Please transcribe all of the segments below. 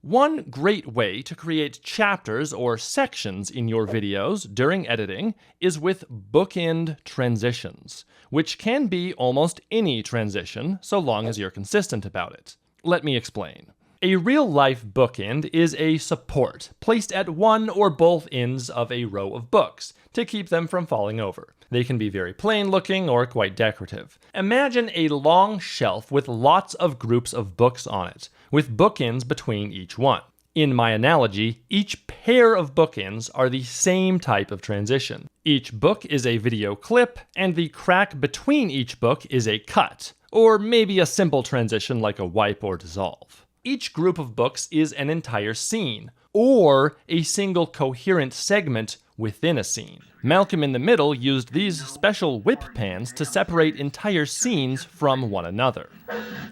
One great way to create chapters or sections in your videos during editing is with bookend transitions, which can be almost any transition so long as you're consistent about it. Let me explain. A real-life bookend is a support placed at one or both ends of a row of books to keep them from falling over. They can be very plain-looking or quite decorative. Imagine a long shelf with lots of groups of books on it, with bookends between each one. In my analogy, each pair of bookends are the same type of transition. Each book is a video clip, and the crack between each book is a cut, or maybe a simple transition like a wipe or dissolve. Each group of books is an entire scene, or a single coherent segment within a scene. Malcolm in the Middle used these special whip pans to separate entire scenes from one another.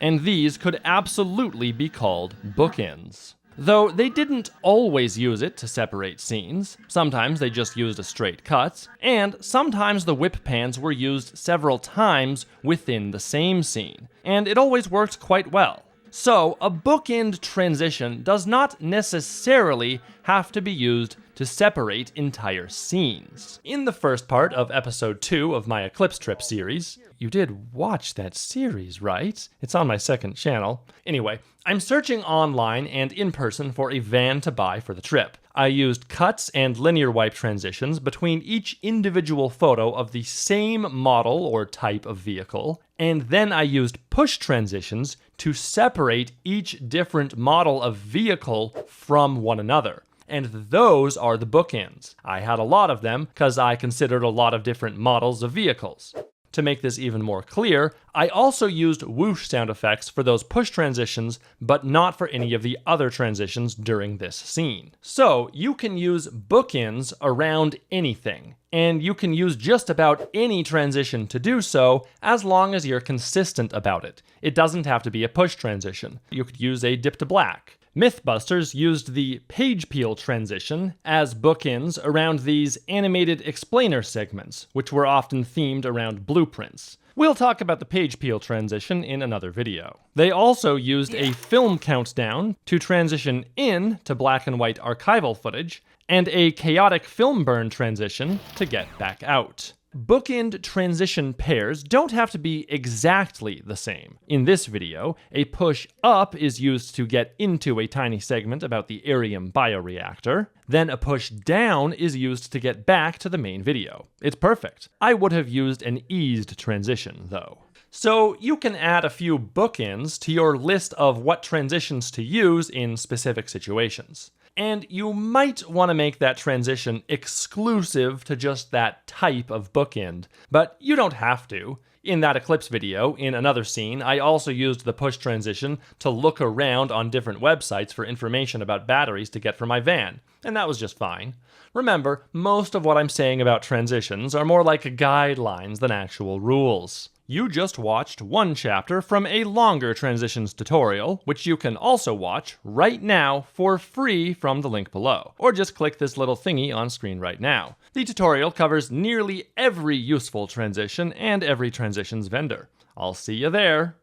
And these could absolutely be called bookends. Though they didn't always use it to separate scenes. Sometimes they just used a straight cut, and sometimes the whip pans were used several times within the same scene, and it always worked quite well. So, a bookend transition does not necessarily have to be used to separate entire scenes. In the first part of episode 2 of my Eclipse Trip series, you did watch that series, right? It's on my second channel. Anyway, I'm searching online and in person for a van to buy for the trip. I used cuts and linear wipe transitions between each individual photo of the same model or type of vehicle, and then I used push transitions to separate each different model of vehicle from one another. And those are the bookends. I had a lot of them because I considered a lot of different models of vehicles. To make this even more clear, I also used whoosh sound effects for those push transitions, but not for any of the other transitions during this scene. So you can use bookends around anything, and you can use just about any transition to do so as long as you're consistent about it. It doesn't have to be a push transition. You could use a dip to black. Mythbusters used the page peel transition as bookends around these animated explainer segments, which were often themed around blueprints. We'll talk about the page peel transition in another video. They also used a film countdown to transition in to black and white archival footage, and a chaotic film burn transition to get back out. Bookend transition pairs don't have to be exactly the same. In this video, a push up is used to get into a tiny segment about the Arium bioreactor. Then a push down is used to get back to the main video. It's perfect. I would have used an eased transition, though. So you can add a few bookends to your list of what transitions to use in specific situations. And you might want to make that transition exclusive to just that type of bookend, but you don't have to. In that Eclipse video, in another scene, I also used the push transition to look around on different websites for information about batteries to get for my van, and that was just fine. Remember, most of what I'm saying about transitions are more like guidelines than actual rules. You just watched one chapter from a longer transitions tutorial, which you can also watch right now for free from the link below, or just click this little thingy on screen right now. The tutorial covers nearly every useful transition and every transitions vendor. I'll see you there.